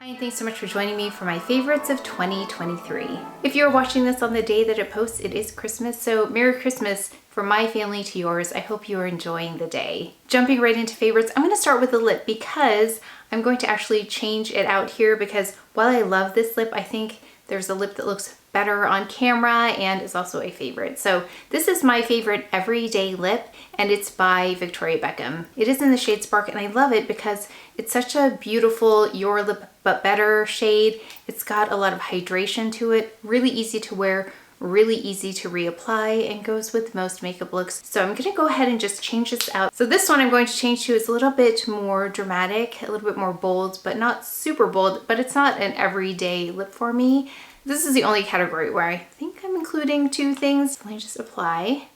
Hi, thanks so much for joining me for my favorites of 2023. If you're watching this on the day that it posts, it is Christmas, so Merry Christmas from my family to yours. I hope you are enjoying the day. Jumping right into favorites, I'm going to start with the lip because I'm going to actually change it out here because while I love this lip, I think there's a lip that looks better on camera and is also a favorite. So this is my favorite everyday lip and it's by Victoria Beckham. It is in the shade Spark and I love it because it's such a beautiful Your Lip But Better shade. It's got a lot of hydration to it, really easy to wear, really easy to reapply, and goes with most makeup looks. So I'm gonna go ahead and just change this out. So this one I'm going to change to is a little bit more dramatic, a little bit more bold, but not super bold, but it's not an everyday lip for me. This is the only category where I think I'm including two things. Let me just apply.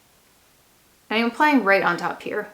And I'm applying right on top here.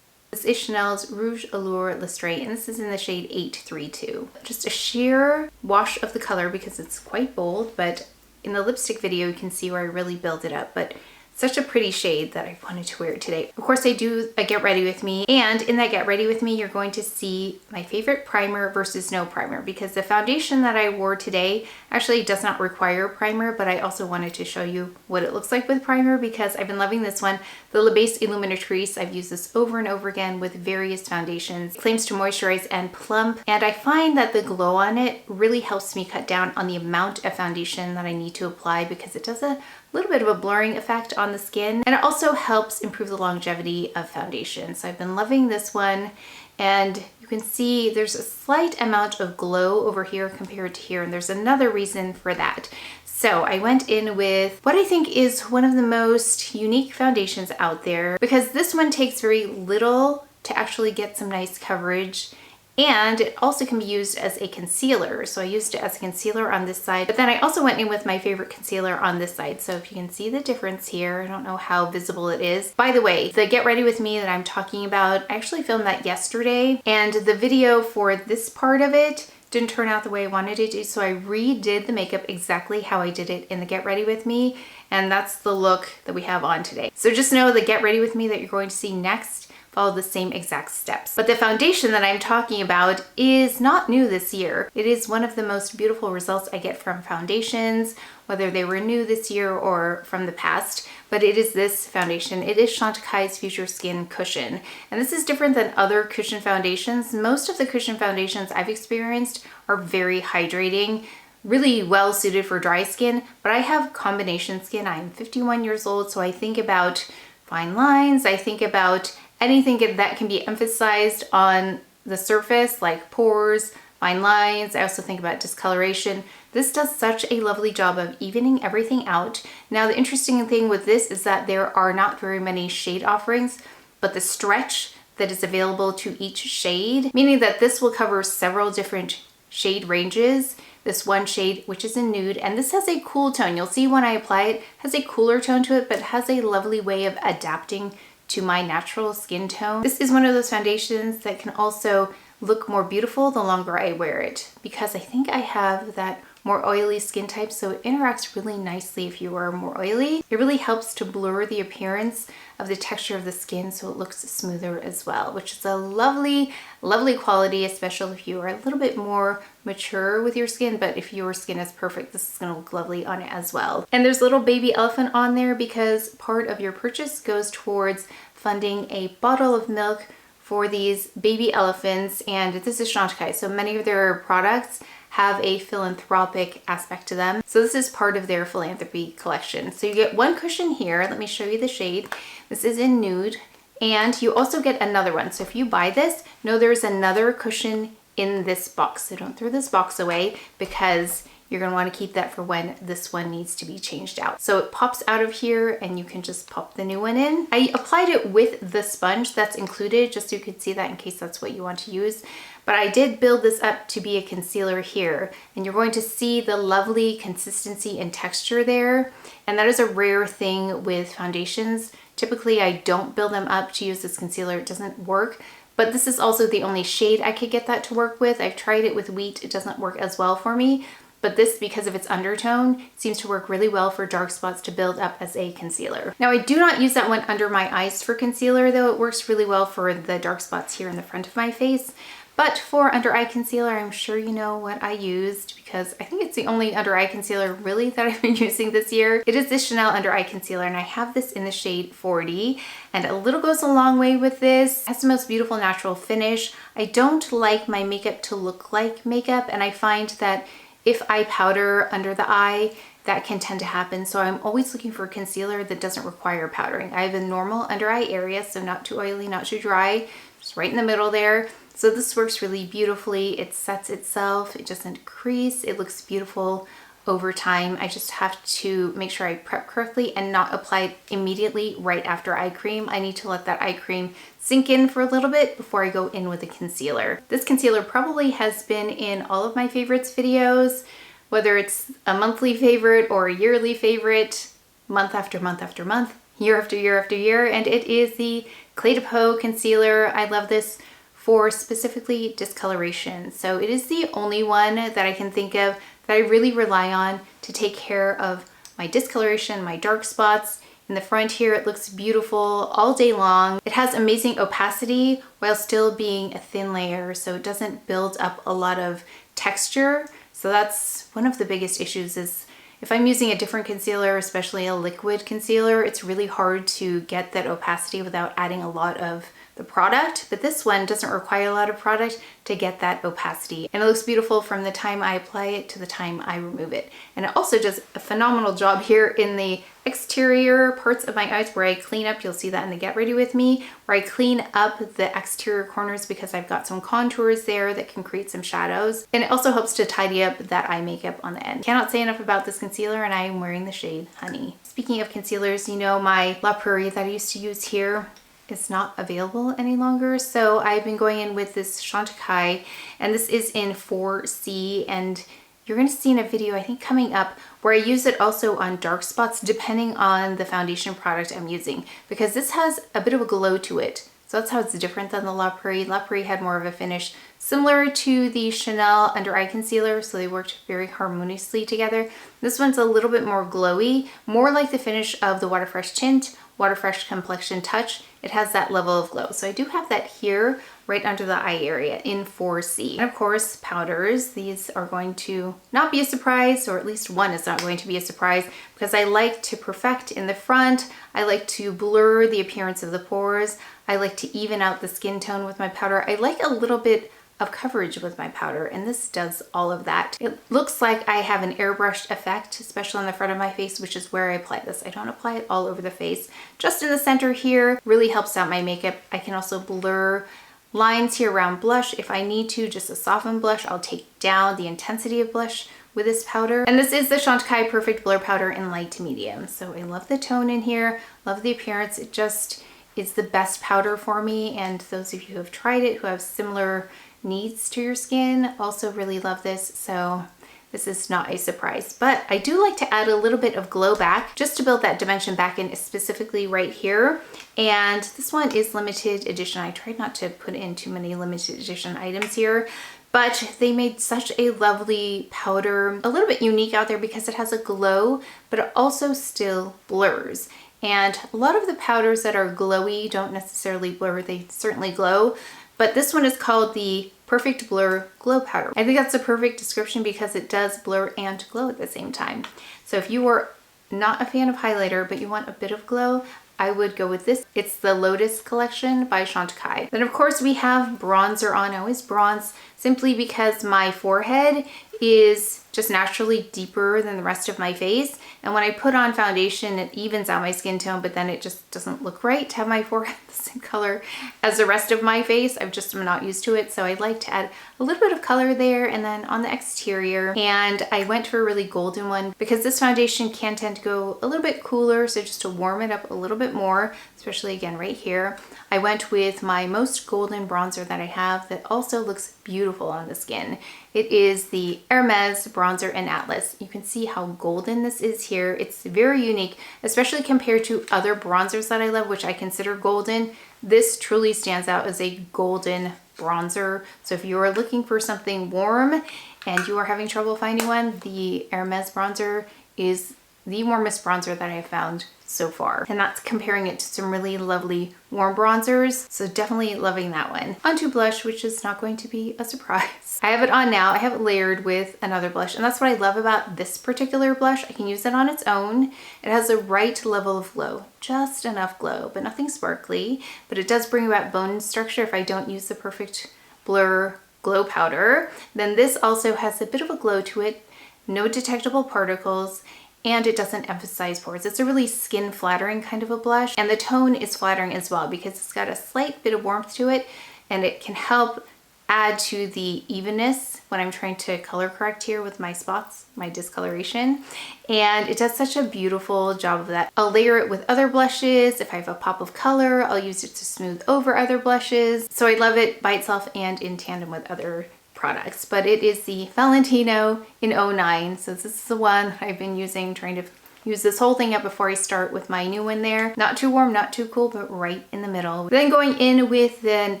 This is Chanel's Rouge Allure Listray, and this is in the shade 832. Just a sheer wash of the color because it's quite bold, but in the lipstick video you can see where I really build it up, but such a pretty shade that I wanted to wear it today. Of course I do a get ready with me, and in that get ready with me you're going to see my favorite primer versus no primer, because the foundation that I wore today actually does not require primer, but I also wanted to show you what it looks like with primer because I've been loving this one, the Le Base Illuminatrice. I've used this over and over again with various foundations. It claims to moisturize and plump, and I find that the glow on it really helps me cut down on the amount of foundation that I need to apply because it does a little bit of a blurring effect on the skin, and it also helps improve the longevity of foundation. So I've been loving this one, and you can see there's a slight amount of glow over here compared to here, and there's another reason for that. So I went in with what I think is one of the most unique foundations out there because this one takes very little to actually get some nice coverage. And it also can be used as a concealer. So I used it as a concealer on this side, but then I also went in with my favorite concealer on this side. So if you can see the difference here, I don't know how visible it is. By the way, the Get Ready With Me that I'm talking about, I actually filmed that yesterday, and the video for this part of it didn't turn out the way I wanted it to, so I redid the makeup exactly how I did it in the Get Ready With Me, and that's the look that we have on today. So just know the Get Ready With Me that you're going to see next follow the same exact steps. But the foundation that I'm talking about is not new this year. It is one of the most beautiful results I get from foundations, whether they were new this year or from the past, but it is this foundation. It is Chantecaille's Future Skin Cushion. And this is different than other cushion foundations. Most of the cushion foundations I've experienced are very hydrating, really well suited for dry skin, but I have combination skin. I'm 51 years old, so I think about fine lines, I think about anything that can be emphasized on the surface, like pores, fine lines. I also think about discoloration. This does such a lovely job of evening everything out. Now, the interesting thing with this is that there are not very many shade offerings, but the stretch that is available to each shade, meaning that this will cover several different shade ranges. This one shade, which is in nude, and this has a cool tone. You'll see when I apply it, has a cooler tone to it, but has a lovely way of adapting to my natural skin tone. This is one of those foundations that can also look more beautiful the longer I wear it because I think I have that more oily skin type, so it interacts really nicely if you are more oily. It really helps to blur the appearance of the texture of the skin so it looks smoother as well, which is a lovely, lovely quality, especially if you are a little bit more mature with your skin, but if your skin is perfect, this is gonna look lovely on it as well. And there's a little baby elephant on there because part of your purchase goes towards funding a bottle of milk for these baby elephants, and this is Chantecaille, so many of their products have a philanthropic aspect to them. So this is part of their philanthropy collection. So you get one cushion here. Let me show you the shade. This is in nude, and you also get another one. So if you buy this, know there's another cushion in this box. So don't throw this box away because you're gonna wanna keep that for when this one needs to be changed out. So it pops out of here and you can just pop the new one in. I applied it with the sponge that's included just so you could see that in case that's what you want to use. But I did build this up to be a concealer here, and you're going to see the lovely consistency and texture there. And that is a rare thing with foundations. Typically I don't build them up to use this concealer, it doesn't work. But this is also the only shade I could get that to work with. I've tried it with Wheat, it doesn't work as well for me. But this, because of its undertone, seems to work really well for dark spots to build up as a concealer. Now, I do not use that one under my eyes for concealer, though it works really well for the dark spots here in the front of my face. But for under eye concealer, I'm sure you know what I used because I think it's the only under eye concealer really that I've been using this year. It is the Chanel under eye concealer, and I have this in the shade 40, and a little goes a long way with this. It has the most beautiful natural finish. I don't like my makeup to look like makeup, and I find that if I powder under the eye, that can tend to happen. So I'm always looking for a concealer that doesn't require powdering. I have a normal under eye area, so not too oily, not too dry, just right in the middle there. So this works really beautifully. It sets itself, it doesn't crease, it looks beautiful over time. I just have to make sure I prep correctly and not apply it immediately right after eye cream. I need to let that eye cream sink in for a little bit before I go in with a concealer. This concealer probably has been in all of my favorites videos, whether it's a monthly favorite or a yearly favorite, month after month after month, year after year after year, and it is the CdP Concealer. I love this for specifically discoloration. So it is the only one that I can think of that I really rely on to take care of my discoloration, my dark spots. In the front here, it looks beautiful all day long. It has amazing opacity while still being a thin layer, so it doesn't build up a lot of texture. So that's one of the biggest issues is if I'm using a different concealer, especially a liquid concealer, it's really hard to get that opacity without adding a lot of the product, but this one doesn't require a lot of product to get that opacity. And it looks beautiful from the time I apply it to the time I remove it. And it also does a phenomenal job here in the exterior parts of my eyes where I clean up. You'll see that in the Get Ready With Me, where I clean up the exterior corners because I've got some contours there that can create some shadows. And it also helps to tidy up that eye makeup on the end. Cannot say enough about this concealer, and I am wearing the shade Honey. Speaking of concealers, you know my La Prairie that I used to use here is not available any longer. So I've been going in with this Chantecaille, and this is in 4C, and you're gonna see in a video, I think coming up, where I use it also on dark spots depending on the foundation product I'm using, because this has a bit of a glow to it. So that's how it's different than the La Prairie. La Prairie had more of a finish similar to the Chanel under eye concealer, so they worked very harmoniously together. This one's a little bit more glowy, more like the finish of the Water Fresh Tint, Water Fresh Complexion Touch. It has that level of glow. So I do have that here right under the eye area in 4C. And of course, powders. These are going to not be a surprise, or at least one is not going to be a surprise, because I like to perfect in the front. I like to blur the appearance of the pores. I like to even out the skin tone with my powder. I like a little bit of coverage with my powder, and this does all of that. It looks like I have an airbrushed effect, especially on the front of my face, which is where I apply this. I don't apply it all over the face. Just in the center here really helps out my makeup. I can also blur lines here around blush if I need to, just a soften blush. I'll take down the intensity of blush with this powder. And this is the Chantecaille Perfect Blur Powder in light to medium. So I love the tone in here, love the appearance. It just is the best powder for me, and those of you who have tried it, who have similar needs to your skin, also really love this. So this is not a surprise, but I do like to add a little bit of glow back just to build that dimension back in, specifically right here. And this one is limited edition. I tried not to put in too many limited edition items here, but they made such a lovely powder, a little bit unique out there because it has a glow, but it also still blurs. And a lot of the powders that are glowy don't necessarily blur, they certainly glow, but this one is called the Perfect Blur Glow Powder. I think that's a perfect description because it does blur and glow at the same time. So if you are not a fan of highlighter, but you want a bit of glow, I would go with this. It's the Lotus collection by Chantecaille. Then of course we have bronzer on. I always bronze simply because my forehead is just naturally deeper than the rest of my face. And when I put on foundation, it evens out my skin tone, but then it just doesn't look right to have my forehead the same color as the rest of my face. I'm not used to it. So I like to add a little bit of color there and then on the exterior. And I went for a really golden one because this foundation can tend to go a little bit cooler. So just to warm it up a little bit more, especially again right here, I went with my most golden bronzer that I have that also looks beautiful on the skin. It is the Hermès bronzer in Atlas. You can see how golden this is here. It's very unique, especially compared to other bronzers that I love, which I consider golden. This truly stands out as a golden bronzer. So if you are looking for something warm and you are having trouble finding one, the Hermès bronzer is the warmest bronzer that I've found so far. And that's comparing it to some really lovely warm bronzers. So definitely loving that one. Onto blush, which is not going to be a surprise. I have it on now. I have it layered with another blush. And that's what I love about this particular blush. I can use it on its own. It has the right level of glow, just enough glow, but nothing sparkly. But it does bring about bone structure if I don't use the Perfect Blur Glow Powder. Then this also has a bit of a glow to it, no detectable particles, and it doesn't emphasize pores. It's a really skin flattering kind of a blush, and the tone is flattering as well because it's got a slight bit of warmth to it, and it can help add to the evenness when I'm trying to color correct here with my spots, my discoloration. And it does such a beautiful job of that. I'll layer it with other blushes. If I have a pop of color, I'll use it to smooth over other blushes. So I love it by itself and in tandem with other products. But it is the Valentino in 09. So this is the one I've been using, trying to use this whole thing up before I start with my new one there. Not too warm, not too cool, but right in the middle. Then going in with the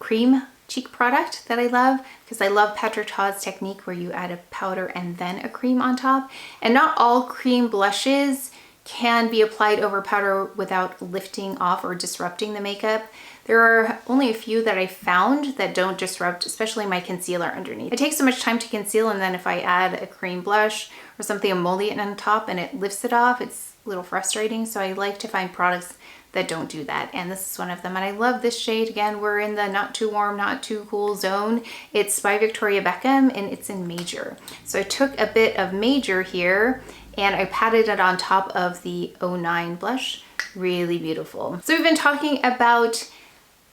cream cheek product that I love, because I love Patrick technique where you add a powder and then a cream on top. And not all cream blushes can be applied over powder without lifting off or disrupting the makeup. There are only a few that I found that don't disrupt, especially my concealer underneath. It takes so much time to conceal, and then if I add a cream blush or something emollient on top and it lifts it off, it's a little frustrating. So I like to find products that don't do that, and this is one of them. And I love this shade. Again, we're in the not too warm, not too cool zone. It's by Victoria Beckham and it's in Major. So I took a bit of Major here and I patted it on top of the 09 blush. Really beautiful. So we've been talking about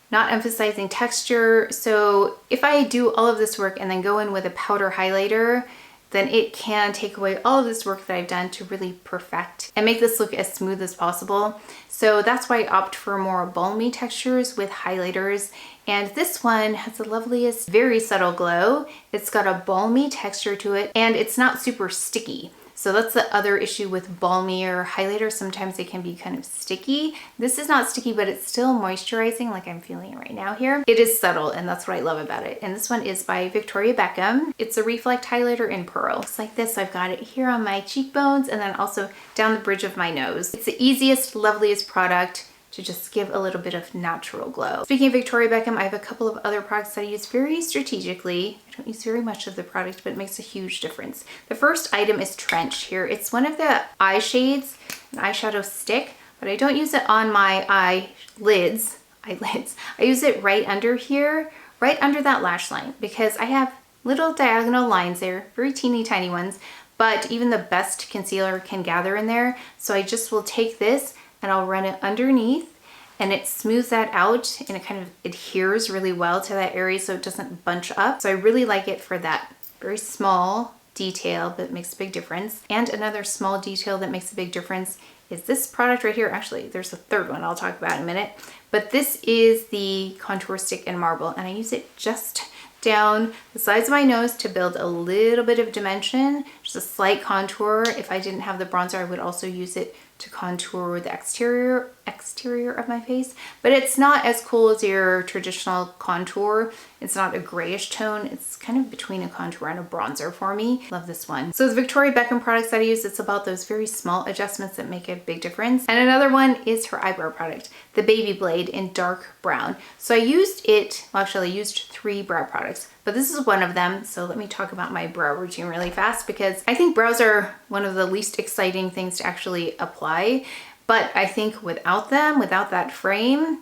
not emphasizing texture. So if I do all of this work and then go in with a powder highlighter, then it can take away all of this work that I've done to really perfect and make this look as smooth as possible. So that's why I opt for more balmy textures with highlighters. And this one has the loveliest, very subtle glow. It's got a balmy texture to it, and it's not super sticky. So that's the other issue with balmier highlighters. Sometimes they can be kind of sticky. This is not sticky, but it's still moisturizing like I'm feeling right now here. It is subtle, and that's what I love about it. And this one is by Victoria Beckham. It's a Reflect Highlighter in Pearl. Looks like this. I've got it here on my cheekbones and then also down the bridge of my nose. It's the easiest, loveliest product to just give a little bit of natural glow. Speaking of Victoria Beckham, I have a couple of other products that I use very strategically. I don't use very much of the product, but it makes a huge difference. The first item is Trench here. It's one of the eye shades, an eyeshadow stick, but I don't use it on my eyelids. I use it right under here, right under that lash line, because I have little diagonal lines there, very teeny tiny ones, but even the best concealer can gather in there. So I just will take this and I'll run it underneath, and it smooths that out and it kind of adheres really well to that area so it doesn't bunch up. So I really like it for that very small detail that makes a big difference. And another small detail that makes a big difference is this product right here. Actually, there's a third one I'll talk about in a minute, but this is the contour stick in Marble, and I use it just down the sides of my nose to build a little bit of dimension, just a slight contour. If I didn't have the bronzer, I would also use it to contour the exterior of my face, but it's not as cool as your traditional contour. It's not a grayish tone. It's kind of between a contour and a bronzer for me. Love this one. So the Victoria Beckham products that I use, it's about those very small adjustments that make a big difference. And another one is her eyebrow product, the Baby Blade in dark brown. So I used it, well, actually I used 3 brow products, but this is one of them. So let me talk about my brow routine really fast, because I think brows are one of the least exciting things to actually apply. But I think without them, without that frame,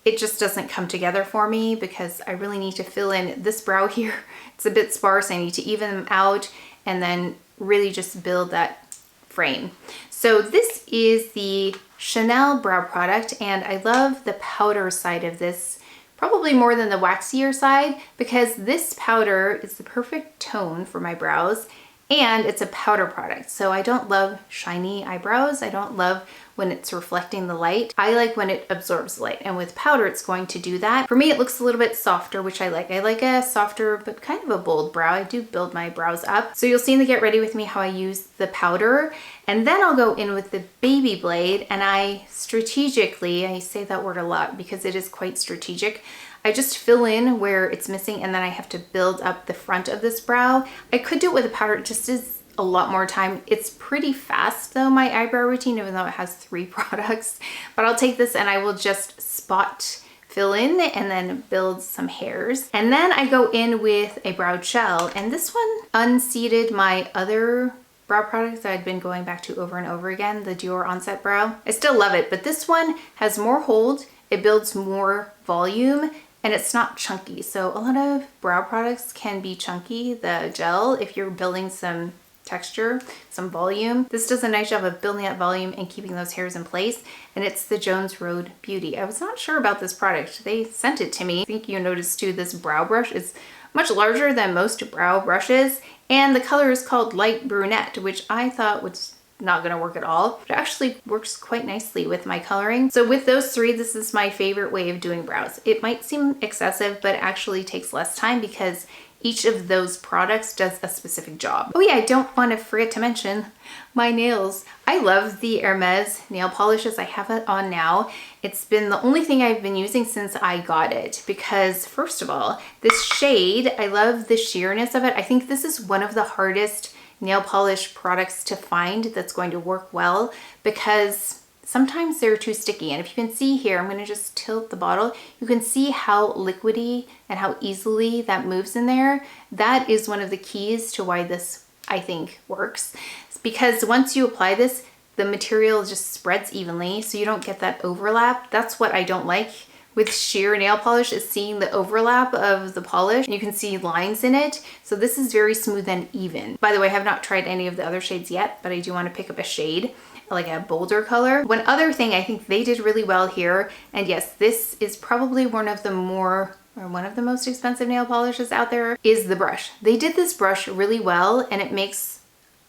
it just doesn't come together for me, because I really need to fill in this brow here. It's a bit sparse. I need to even them out and then really just build that frame. So this is the Chanel brow product, and I love the powder side of this probably more than the waxier side, because this powder is the perfect tone for my brows, and it's a powder product. So I don't love shiny eyebrows. I don't love when it's reflecting the light. I like when it absorbs light, and with powder it's going to do that. For me, it looks a little bit softer, which I like. I like a softer but kind of a bold brow. I do build my brows up. So you'll see in the Get Ready With Me how I use the powder, and then I'll go in with the Baby Blade, and I strategically, I say that word a lot because it is quite strategic, I just fill in where it's missing, and then I have to build up the front of this brow. I could do it with a powder, it just is a lot more time. It's pretty fast though, my eyebrow routine, even though it has 3 products. But I'll take this and I will just spot fill in and then build some hairs. And then I go in with a brow gel, and this one unseated my other brow products that I'd been going back to over and over again, the Dior Onset Brow. I still love it, but this one has more hold, it builds more volume, and it's not chunky. So a lot of brow products can be chunky, the gel, if you're building some texture, some volume. This does a nice job of building that volume and keeping those hairs in place, and it's the Jones Road Beauty. I was not sure about this product. They sent it to me. I think you noticed too, this brow brush is much larger than most brow brushes, and the color is called Light Brunette, which I thought was not gonna work at all. It actually works quite nicely with my coloring. So with those 3, this is my favorite way of doing brows. It might seem excessive, but it actually takes less time because each of those products does a specific job. Oh yeah, I don't want to forget to mention my nails. I love the Hermès nail polishes. I have it on now. It's been the only thing I've been using since I got it because, first of all, this shade, I love the sheerness of it. I think this is one of the hardest nail polish products to find that's going to work well because sometimes they're too sticky. And if you can see here, I'm going to just tilt the bottle. You can see how liquidy and how easily that moves in there. That is one of the keys to why this, I think, works. It's because once you apply this, the material just spreads evenly, so you don't get that overlap. That's what I don't like with sheer nail polish, is seeing the overlap of the polish. You can see lines in it. So this is very smooth and even. By the way, I have not tried any of the other shades yet, but I do want to pick up a shade, like a bolder color. One other thing I think they did really well here, and yes, this is probably one of the most expensive nail polishes out there, is the brush. They did this brush really well, and it makes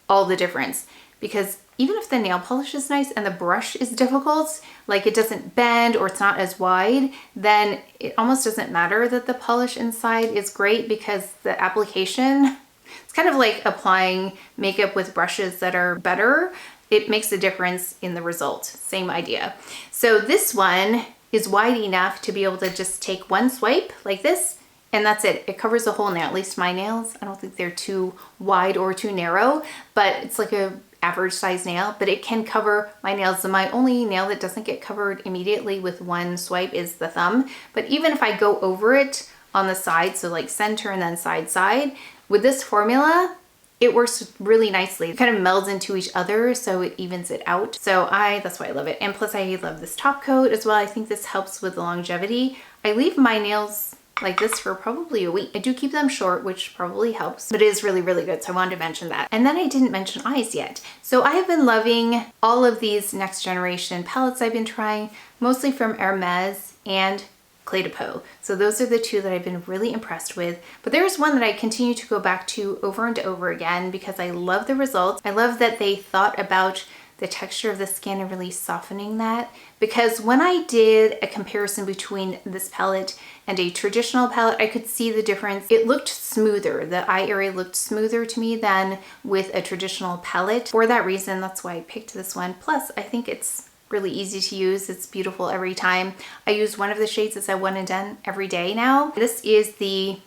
all the difference, because even if the nail polish is nice and the brush is difficult, like it doesn't bend or it's not as wide, then it almost doesn't matter that the polish inside is great, because the application, it's kind of like applying makeup with brushes that are better. It makes a difference in the result. Same idea. So this one is wide enough to be able to just take one swipe like this, and that's it. It covers the whole nail, at least my nails. I don't think they're too wide or too narrow, but it's like a average size nail, but it can cover my nails. And my only nail that doesn't get covered immediately with one swipe is the thumb. But even if I go over it on the side, so like center and then side, with this formula, it works really nicely. It kind of melds into each other, so it evens it out. So that's why I love it. And plus I love this top coat as well. I think this helps with the longevity. I leave my nails like this for probably a week. I do keep them short, which probably helps, but it is really, really good. So I wanted to mention that. And then I didn't mention eyes yet. So I have been loving all of these next generation palettes I've been trying, mostly from Hermès and CdP. So those are the 2 that I've been really impressed with. But there's one that I continue to go back to over and over again because I love the results. I love that they thought about the texture of the skin and really softening that. Because when I did a comparison between this palette and a traditional palette, I could see the difference. It looked smoother. The eye area looked smoother to me than with a traditional palette. For that reason, that's why I picked this one. Plus, I think it's really easy to use. It's beautiful every time. I use one of the shades as a one and done every day now. This is the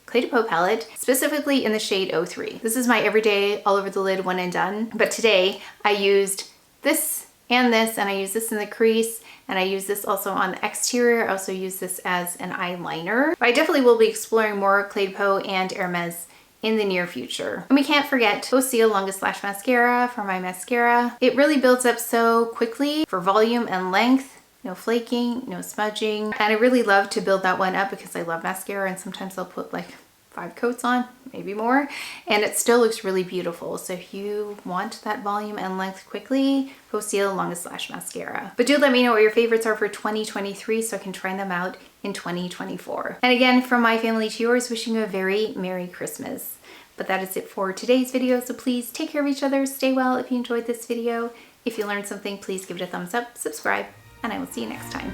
CdP palette, specifically in the shade 03. This is my everyday all over the lid one and done, but today I used this and this, and I use this in the crease, and I use this also on the exterior. I also use this as an eyeliner. But I definitely will be exploring more CdP and Hermès in the near future. And we can't forget Faux Longest Lash Mascara for my mascara. It really builds up so quickly for volume and length. No flaking, no smudging. And I really love to build that one up because I love mascara, and sometimes I'll put like 5 coats on, maybe more, and it still looks really beautiful. So if you want that volume and length quickly, Faux Longest Lash Mascara. But do let me know what your favorites are for 2023 so I can try them out in 2024. And again, from my family to yours, wishing you a very Merry Christmas. But that is it for today's video, so please take care of each other, stay well if you enjoyed this video. If you learned something, please give it a thumbs up, subscribe, and I will see you next time.